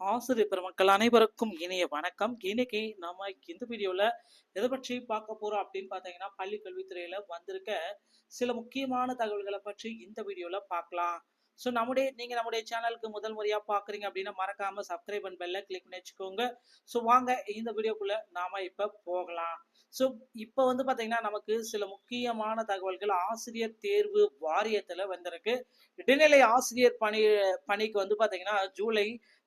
ஆசிரியர் பெருமக்கள் அனைவருக்கும் இனிய வணக்கம். இன்னைக்கு நம்ம இந்த வீடியோல எதை பற்றி பார்க்க போறோம் அப்படின்னு பார்த்தீங்கன்னா, பள்ளி கல்வித்துறையில வந்திருக்க சில முக்கியமான தகவல்களை பற்றி இந்த வீடியோல பார்க்கலாம். ஸோ நம்முடைய சேனலுக்கு முதல் முறையா பார்க்குறீங்க அப்படின்னா மறக்காம சப்ஸ்கிரைப் அண்ட் பெல்ல கிளிக் பண்ணி வச்சுக்கோங்க. ஸோ வாங்க இந்த வீடியோக்குள்ள நாம இப்ப போகலாம். ஸோ இப்போ வந்து பார்த்தீங்கன்னா நமக்கு சில முக்கியமான தகவல்கள் ஆசிரியர் தேர்வு வாரியத்துல வந்திருக்கு. இடைநிலை ஆசிரியர் பணிக்கு வந்து பார்த்தீங்கன்னா ஜூலை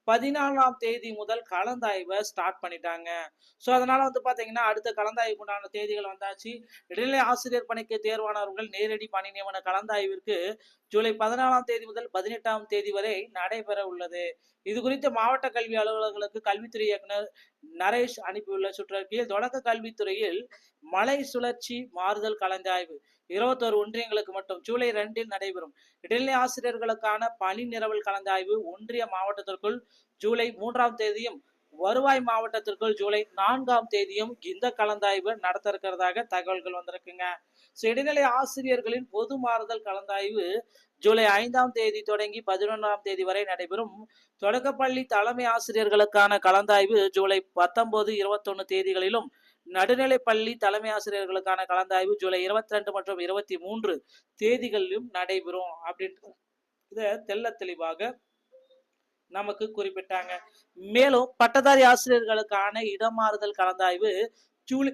14ஆம் தேதி முதல் கலந்தாய்வை ஸ்டார்ட் பண்ணிட்டாங்க. ஸோ அதனால வந்து பார்த்தீங்கன்னா அடுத்த கலந்தாய்வுக்கு உண்டான தேதிகள் வந்தாச்சு. இடைநிலை ஆசிரியர் பணிக்கு தேர்வானவர்கள் நேரடி பணி நியமன கலந்தாய்விற்கு ஜூலை 14ஆம் தேதி முதல் 18ஆம் தேதி வரை நடைபெற உள்ளது. இது குறித்து மாவட்ட கல்வி அலுவலர்களுக்கு கல்வித்துறை இயக்குனர் நரேஷ் அனுப்பியுள்ள சுற்றறிக்கையில், தொடக்க கல்வித்துறையில் மலை சுழற்சி மாறுதல் கலந்தாய்வு 21 ஒன்றியங்களுக்கு மட்டும் ஜூலை 2 நடைபெறும். இடைநிலை ஆசிரியர்களுக்கான பணி நிரவல் கலந்தாய்வு ஒன்றிய மாவட்டத்திற்குள் ஜூலை 3ஆம் தேதியும் வருவாய் மாவட்டத்திற்குள் ஜூலை 4ஆம் தேதியும் இந்த கலந்தாய்வு நடத்த இருக்கிறதாக தகவல்கள் வந்திருக்குங்க. இடைநிலை ஆசிரியர்களின் பொது மாறுதல் கலந்தாய்வு ஜூலை 5ஆம் தேதி தொடங்கி 11ஆம் தேதி வரை நடைபெறும். தொடக்கப்பள்ளி தலைமை ஆசிரியர்களுக்கான கலந்தாய்வு ஜூலை 19, 21 தேதிகளிலும், நடுநிலைப்பள்ளி தலைமை ஆசிரியர்களுக்கான கலந்தாய்வு ஜூலை 22 மற்றும் 23 தேதிகளிலும் நடைபெறும் அப்படின்ட்டு இதை தெள்ள தெளிவாக நமக்கு குறிப்பிட்டாங்க. மேலும் பட்டதாரி ஆசிரியர்களுக்கான இடமாறுதல் கலந்தாய்வு ஜூலை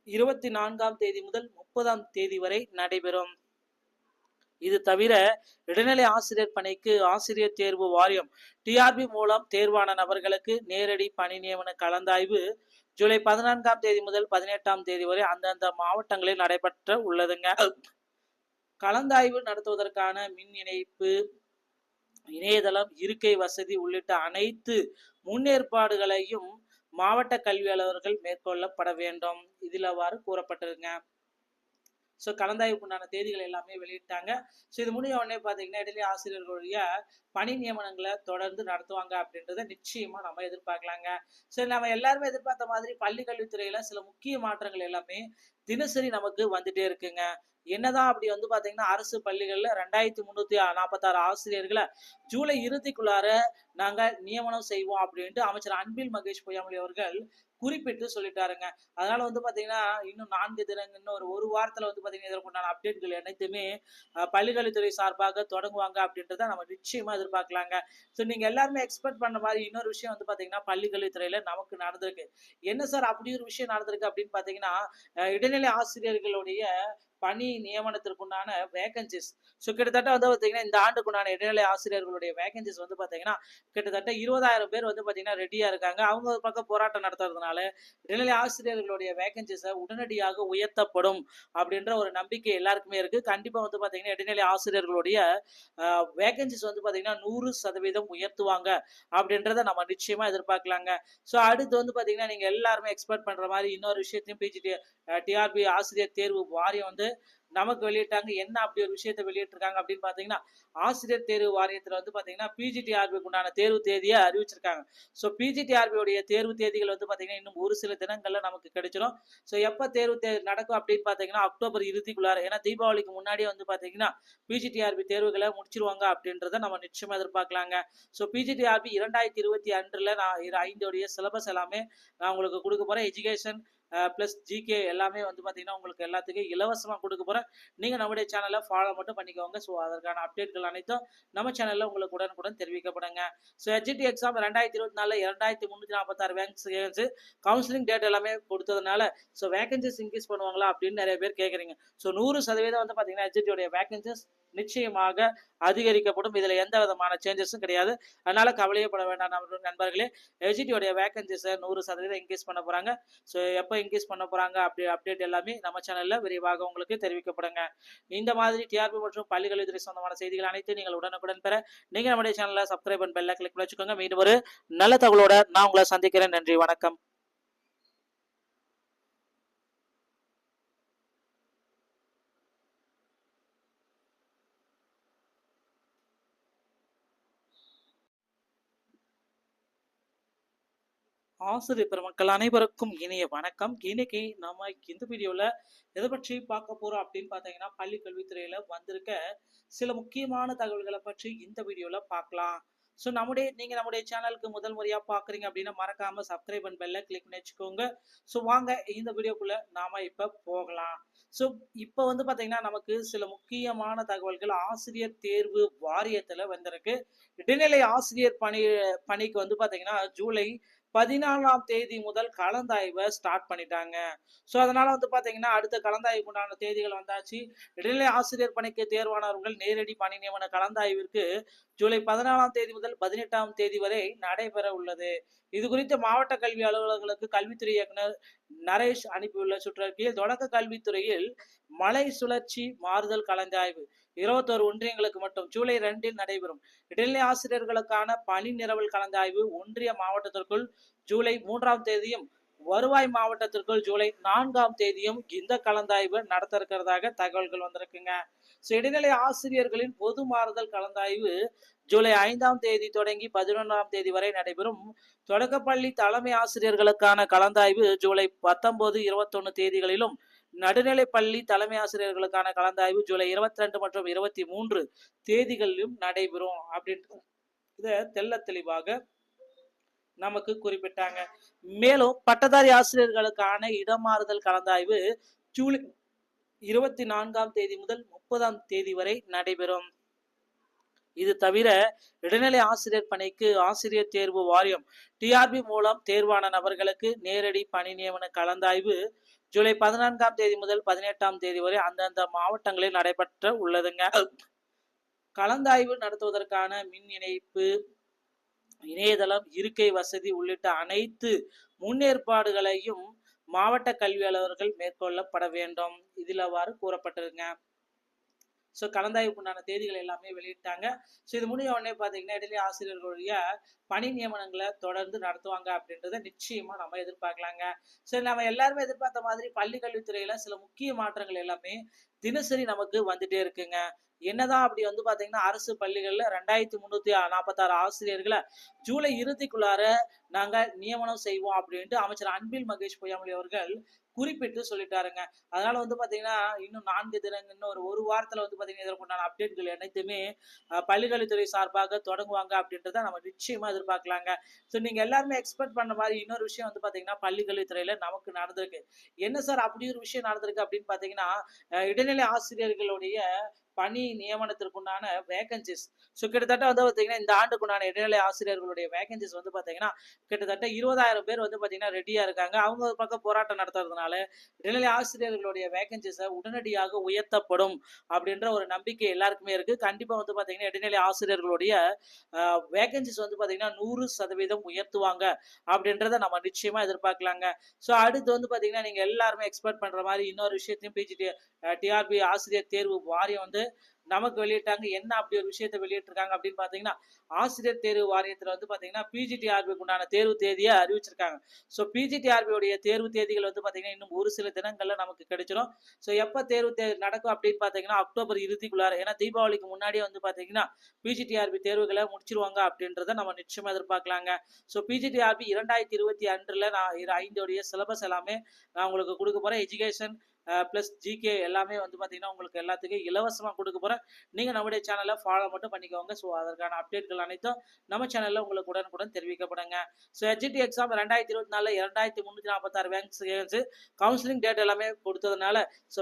24ஆம் தேதி முதல் 30ஆம் தேதி வரை நடைபெறும். இது தவிர இடைநிலை ஆசிரியர் பணிக்கு ஆசிரியர் தேர்வு வாரியம் டிஆர்பி மூலம் தேர்வான நபர்களுக்கு நேரடி பணி நியமன கலந்தாய்வு ஜூலை 14ஆம் தேதி முதல் 18ஆம் தேதி வரை அந்தந்த மாவட்டங்களில் நடைபெற்ற உள்ளதுங்க. கலந்தாய்வு நடத்துவதற்கான மின் இணைப்பு, இணையதளம், இருக்கை வசதி உள்ளிட்ட அனைத்து முன்னேற்பாடுகளையும் மாவட்ட கல்வி அலுவலர்கள் மேற்கொள்ளப்பட வேண்டும். இதில் அவ்வாறு கூறப்பட்டிருங்க. ஸோ கலந்தாய்வுக்கு உண்டான தேதிகள் எல்லாமே வெளியிட்டாங்க. ஸோ இது முடிய உடனே பார்த்தீங்கன்னா இடைநிலை ஆசிரியர்களுடைய பணி நியமனங்களை தொடர்ந்து நடத்துவாங்க அப்படின்றத நிச்சயமா நம்ம எதிர்பார்க்கலாங்க. சரி, நம்ம எல்லாருமே எதிர்பார்த்த மாதிரி பள்ளி கல்வித்துறையில சில முக்கிய மாற்றங்கள் எல்லாமே தினசரி நமக்கு வந்துட்டே இருக்குங்க. என்னதான் அப்படி வந்து பாத்தீங்கன்னா அரசு பள்ளிகள்ல 2346 ஆசிரியர்களை ஜூலை இறுதிக்குள்ளார நாங்க நியமனம் செய்வோம் அப்படின்ட்டு அமைச்சர் அன்பில் மகேஷ் பொய்யாமொழி அவர்கள் குறிப்பிட்டு சொல்லிட்டாருங்க. அதனால வந்து பாத்தீங்கன்னா இன்னும் 4 தினங்கள், இன்னும் ஒரு வாரத்துல வந்து பாத்தீங்கன்னா இதற்குண்டான அப்டேட்கள் அனைத்துமே பள்ளிக்கல்வித்துறை சார்பாக தொடங்குவாங்க அப்படின்றத நம்ம நிச்சயமா எதிர்பார்க்கலாங்க. ஸோ நீங்க எல்லாருமே எக்ஸ்பெக்ட் பண்ண மாதிரி இன்னொரு விஷயம் வந்து பாத்தீங்கன்னா பள்ளிக்கல்வித்துறையில நமக்கு நடந்திருக்கு. என்ன சார் அப்படி ஒரு விஷயம் நடந்திருக்கு அப்படின்னு பாத்தீங்கன்னா, இடைநிலை ஆசிரியர்களுடைய பணி நியமனத்திற்குண்டான வேகன்சிஸ் கிட்டத்தட்ட வந்து பாத்தீங்கன்னா இந்த ஆண்டுக்குண்டான இடைநிலை ஆசிரியர்களுடைய வேகன்சிஸ் வந்து பாத்தீங்கன்னா கிட்டத்தட்ட 20,000 பேர் வந்து பாத்தீங்கன்னா ரெடியா இருக்காங்க. அவங்க ஒரு பக்கம் போராட்டம் நடத்துறதுனால இடைநிலை ஆசிரியர்களுடைய வேகன்சிஸை உடனடியாக உயர்த்தப்படும் அப்படின்ற ஒரு நம்பிக்கை எல்லாருக்குமே இருக்கு. கண்டிப்பா வந்து பாத்தீங்கன்னா இடைநிலை ஆசிரியர்களுடைய வேகன்சிஸ் வந்து பாத்தீங்கன்னா 100% உயர்த்துவாங்க அப்படின்றத நம்ம நிச்சயமா எதிர்பார்க்கலாங்க. ஸோ அடுத்து வந்து பாத்தீங்கன்னா நீங்க எல்லாருமே எக்ஸ்பெக்ட் பண்ற மாதிரி இன்னொரு விஷயத்தையும் டிஆர்பி ஆசிரியர் தேர்வு வாரியம் வந்து நமக்கு வெளியிட்டாங்க. என்ன அப்படி ஒரு விஷயத்த வெளியிட்டிருக்காங்க அப்படின்னு பாத்தீங்கன்னா, ஆசிரியர் தேர்வு வாரியத்துல வந்து பாத்தீங்கன்னா பிஜிடிஆர்பிக்கு உண்டான தேர்வு தேதியை அறிவிச்சிருக்காங்க. ஸோ பிஜிடிஆர்பியோடைய தேர்வு தேதிகள் வந்து பாத்தீங்கன்னா இன்னும் ஒரு சில தினங்கள்ல நமக்கு கிடைச்சிடும். ஸோ எப்ப தேர்வு நடக்கும் அப்படின்னு பாத்தீங்கன்னா அக்டோபர் இறுதிக்குள்ளார, ஏன்னா தீபாவளிக்கு முன்னாடியே வந்து பாத்தீங்கன்னா பிஜிடிஆர்பி தேர்வுகளை முடிச்சிருவாங்க அப்படின்றத நம்ம நிச்சயமா எதிர்பார்க்கலாங்க. ஸோ பிஜிடிஆர்பி 2022 நான் 5 சிலபஸ் எல்லாமே நான் உங்களுக்கு கொடுக்க போறேன். எஜுகேஷன் பிளஸ் ஜிகே எல்லாமே வந்து பாத்தீங்கன்னா உங்களுக்கு எல்லாத்துக்கும் இலவசமா கொடுக்க போறேன். நீங்க நம்முடைய சேனலை ஃபாலோ மட்டும் பண்ணிக்கோங்க. ஸோ அதற்கான அப்டேட்கள் அனைத்தும் நம்ம சேனல்ல உங்களுக்கு உடனுக்குடன் தெரிவிக்கப்படுங்க. So SGT exam 2024 2346 vacancy counselling date எல்லாமே கொடுத்ததுனால ஸோ வேகன்சிஸ் இன்க்ரீஸ் பண்ணுவாங்களா அப்படின்னு நிறைய பேர் கேட்குறீங்க. ஸோ 100% வந்து பாத்தீங்கன்னா எஸ்ஜிடியோடைய வேகன்சிஸ் நிச்சயமாக அதிகரிக்கப்படும். இதுல எந்த விதமான சேஞ்சஸும் கிடையாது. அதனால கவலையப்பட வேண்டாம் நண்பர்களே. எஸ்ஜிடியோடைய வேகன்சிஸை 100% இன்க்ரீஸ் பண்ண போறாங்க. ஸோ எப்போ இன்க்ரீஸ் பண்ண போறாங்க அப்படி அப்டேட் எல்லாமே நம்ம சேனல்ல விரிவாக உங்களுக்கு தெரிவிக்கப்படுங்க. இந்த மாதிரி டிஆர்பி மற்றும் பள்ளிக்கல்வித்துறை சொந்தமான செய்திகள் அனைத்தையும் நீங்கள் உடனுக்குடன் பெற நீங்க நம்முடைய சேனலை சப்ஸ்கிரைப் அண்ட் பெல்ல கிளிக் பண்ணி வச்சுக்கோங்க. மீண்டும் ஒரு நல்ல தகவலோட நான் உங்களை சந்திக்கிறேன். நன்றி, வணக்கம். ஆசிரியர் பெருமக்கள் அனைவருக்கும் இனிய வணக்கம். இன்னைக்கு நம்ம இந்த வீடியோல எதை பற்றி பார்க்க போறோம் அப்படின்னு பாத்தீங்கன்னா, பள்ளி கல்வித்துறையில வந்திருக்க சில முக்கியமான தகவல்களை பற்றி இந்த வீடியோல பார்க்கலாம். நீங்க நம்முடைய சேனலுக்கு முதல் முறையா பாக்குறீங்க அப்படின்னா மறக்காம சப்ஸ்கிரைப் அண்ட் பெல்ல கிளிக் பண்ணி வச்சுக்கோங்க. வாங்க இந்த வீடியோக்குள்ள நாம இப்ப போகலாம். ஸோ இப்போ வந்து பாத்தீங்கன்னா நமக்கு சில முக்கியமான தகவல்கள் ஆசிரியர் தேர்வு வாரியத்துல வந்திருக்கு. இடைநிலை ஆசிரியர் பணிக்கு வந்து பாத்தீங்கன்னா ஜூலை 14ஆம் தேதி முதல் கலந்தாய்வை ஸ்டார்ட் பண்ணிட்டாங்க. அதனால வந்து பாத்தீங்கன்னா அடுத்த கலந்தாய்வுக்கு உண்டான தேதிகள் வந்தாச்சு. இடைநிலை ஆசிரியர் பணிக்கு தேர்வானவர்கள் நேரடி பணி நியமன கலந்தாய்விற்கு ஜூலை 14ஆம் தேதி முதல் 18ஆம் தேதி வரை நடைபெற உள்ளது. இது குறித்து மாவட்ட கல்வி அலுவலர்களுக்கு கல்வித்துறை இயக்குனர் நரேஷ் அனுப்பியுள்ள சுற்றறிக்கையில் தொடக்க கல்வித்துறையில் மலை சுழற்சி மாறுதல் கலந்தாய்வு 21 ஒன்றியங்களுக்கு மட்டும் ஜூலை 2 நடைபெறும். இடைநிலை ஆசிரியர்களுக்கான பணி நிரவல் கலந்தாய்வு ஒன்றிய மாவட்டத்திற்குள் ஜூலை 3ஆம் தேதியும் வருவாய் மாவட்டத்திற்குள் ஜூலை 4ஆம் தேதியும் இந்த கலந்தாய்வு நடத்த இருக்கிறதாக தகவல்கள் வந்திருக்குங்க. இடைநிலை ஆசிரியர்களின் பொது மாறுதல் கலந்தாய்வு ஜூலை 5ஆம் தேதி தொடங்கி 11ஆம் தேதி வரை நடைபெறும். தொடக்கப்பள்ளி தலைமை ஆசிரியர்களுக்கான கலந்தாய்வு ஜூலை 19, 21 தேதிகளிலும் நடுநிலை பள்ளி தலைமை ஆசிரியர்களுக்கான கலந்தாய்வு ஜூலை 22 மற்றும் 23 தேதிகளிலும் நடைபெறும் அப்படின்ட்டு இத தெள்ள தெளிவாக நமக்கு குறிப்பிட்டாங்க. மேலும் பட்டதாரி ஆசிரியர்களுக்கான இடமாறுதல் கலந்தாய்வு ஜூலை 24ஆம் தேதி முதல் 30ஆம் தேதி வரை நடைபெறும். இது தவிர இடைநிலை ஆசிரியர் பணிக்கு ஆசிரியர் தேர்வு வாரியம் டிஆர்பி மூலம் தேர்வான நபர்களுக்கு நேரடி பணி நியமன கலந்தாய்வு ஜூலை 14ஆம் தேதி முதல் 18ஆம் தேதி வரை அந்தந்த மாவட்டங்களில் நடைபெற்ற உள்ளதுங்க. கலந்தாய்வு நடத்துவதற்கான மின் இணைப்பு, இணையதளம், இருக்கை வசதி உள்ளிட்ட அனைத்து முன்னேற்பாடுகளையும் மாவட்ட கல்வி அலுவலர்கள் மேற்கொள்ளப்பட வேண்டும். இதில் அவ்வாறு கூறப்பட்டிருங்க. கலந்தாய்வுக்கு உண்டான தேதிகள் எல்லாமே வெளியிட்டாங்க. இது முடிய உடனே பாத்தீங்கன்னா இடைநிலை ஆசிரியர்களுடைய பணி நியமனங்களை தொடர்ந்து நடத்துவாங்க அப்படின்றத நிச்சயமா நம்ம எதிர்பார்க்கலாங்க. நம்ம எல்லாருமே எதிர்பார்த்த மாதிரி பள்ளி கல்வித்துறையில சில முக்கிய மாற்றங்கள் எல்லாமே தினசரி நமக்கு வந்துட்டே இருக்குங்க. என்னதான் அப்படி வந்து பாத்தீங்கன்னா அரசு பள்ளிகள்ல 2346 ஆசிரியர்களை ஜூலை இறுதிக்குள்ளார நாங்க நியமனம் செய்வோம் அப்படின்ட்டு அமைச்சர் அன்பில் மகேஷ் பொய்யாமொழி அவர்கள் குறிப்பிட்டு சொல்லிட்டாருங்க. அதனால வந்து பாத்தீங்கன்னா இன்னும் 4 தினங்கள் இன்னும் ஒரு வாரத்துல வந்து பாத்தீங்கன்னா இதற்குண்டான அப்டேட்கள் அனைத்துமே பள்ளிக்கல்வித்துறை சார்பாக தொடங்குவாங்க அப்படின்றத நம்ம நிச்சயமா எதிர்பார்க்கலாங்க. நீங்க எல்லாருமே எக்ஸ்பெக்ட் பண்ண மாதிரி இன்னொரு விஷயம் வந்து பாத்தீங்கன்னா பள்ளிக்கல்வித்துறையில நமக்கு நடந்திருக்கு. என்ன சார் அப்படி ஒரு விஷயம் நடந்திருக்கு அப்படின்னு பாத்தீங்கன்னா இடைநிலை ஆசிரியர்களுடைய பணி நியமனத்திற்குண்டான வேகன்சிஸ் கிட்டத்தட்ட வந்து பாத்தீங்கன்னா இந்த ஆண்டுக்குண்டான இடைநிலை ஆசிரியர்களுடைய வேகன்சிஸ் வந்து பாத்தீங்கன்னா கிட்டத்தட்ட 20,000 பேர் வந்து பாத்தீங்கன்னா ரெடியா இருக்காங்க. அவங்க ஒரு பக்கம் போராட்டம் நடத்துறதுனால இடைநிலை ஆசிரியர்களுடைய வேகன்சிஸை உடனடியாக உயர்த்தப்படும் அப்படின்ற ஒரு நம்பிக்கை எல்லாருக்குமே இருக்கு. கண்டிப்பா வந்து பாத்தீங்கன்னா இடைநிலை ஆசிரியர்களுடைய வேகன்சிஸ் வந்து பாத்தீங்கன்னா 100% உயர்த்துவாங்க அப்படின்றத நம்ம நிச்சயமா எதிர்பார்க்கலாங்க. அடுத்து வந்து பாத்தீங்கன்னா நீங்க எல்லாருமே எக்ஸ்பெக்ட் பண்ற மாதிரி இன்னொரு விஷயத்தையும் டிஆர்பி ஆசிரியர் தேர்வு வாரியம் வந்து நமக்கு வெளியிட்டாங்க. என்ன அப்படி ஒரு விஷயத்தை வெளியிட்டிருக்காங்க அப்படின்னு பாத்தீங்கன்னா ஆசிரியர் தேர்வு வாரியத்துல வந்து பாத்தீங்கன்னா பிஜிடிஆர்பிக்கு உண்டான தேர்வு தேதியை அறிவிச்சிருக்காங்க. பிஜிடிஆர்பியோடைய தேர்வு தேதிகள் வந்து பாத்தீங்கன்னா இன்னும் ஒரு சில தினங்கள்ல நமக்கு கிடைச்சிடும். எப்ப தேர்வு நடக்கும் அப்படின்னு பாத்தீங்கன்னா அக்டோபர் இறுதிக்குள்ளார, ஏன்னா தீபாவளிக்கு முன்னாடியே வந்து பாத்தீங்கன்னா பிஜிடிஆர்பி தேர்வுகளை முடிச்சிருவாங்க அப்படின்றத நம்ம நிச்சயமா எதிர்பார்க்கலாங்க. பிஜிடிஆர்பி 2022 நான் 5 சிலபஸ் எல்லாமே நான் உங்களுக்கு கொடுக்க போறேன். எஜுகேஷன் பிளஸ் ஜிகே எல்லாமே வந்து பாத்தீங்கன்னா உங்களுக்கு எல்லாத்துக்கும் இலவசமா கொடுக்க போறேன். நீங்க நம்முடைய சேனலை ஃபாலோ மட்டும் பண்ணிக்கோங்க. அதற்கான அப்டேட்கள் அனைத்தும் நம்ம சேனல்ல உங்களுக்கு உடனுக்குடன் தெரிவிக்கப்படுங்க. HGT exam 2024 2346 vacancy counselling date எல்லாமே கொடுத்ததுனால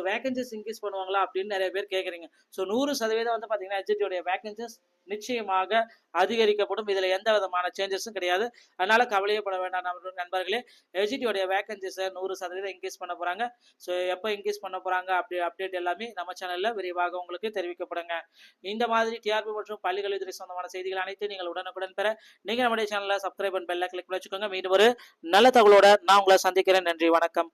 வேகன்சிஸ் இன்க்ரீஸ் பண்ணுவாங்களா அப்படின்னு நிறைய பேர் கேட்குறீங்க. 100% வந்து பாத்தீங்கன்னா HGT உடைய வேகன்சிஸ் நிச்சயமாக அதிகரிக்கப்படும். இதுல எந்த விதமான சேஞ்சஸும் கிடையாது. அதனால கவலையப்பட வேண்டாம் நண்பர்களே. HGT உடைய வேகன்சிஸை 100% இன்க்ரீஸ் பண்ண போறாங்க. எப்ப இன்க்ரீஸ் பண்ண போறாங்க அப்படி அப்டேட் எல்லாமே நம்ம சேனல்ல விரைவாக உங்களுக்கு தெரிவிக்கப்படுங்க. இந்த மாதிரி டிஆர்பி மற்றும் பள்ளிக்கல்வித்துறை சொந்தமான செய்திகள் அனைத்தையும் நீங்கள் உடனுக்குடன் பெற நீங்க நம்முடைய சேனலை சப்ஸ்கிரைப் பண்ணி பெல்ல கிளிக் பண்ணி வச்சுக்கோங்க. மீண்டும் ஒரு நல்ல தகவலோட நான் உங்களை சந்திக்கிறேன். நன்றி, வணக்கம்.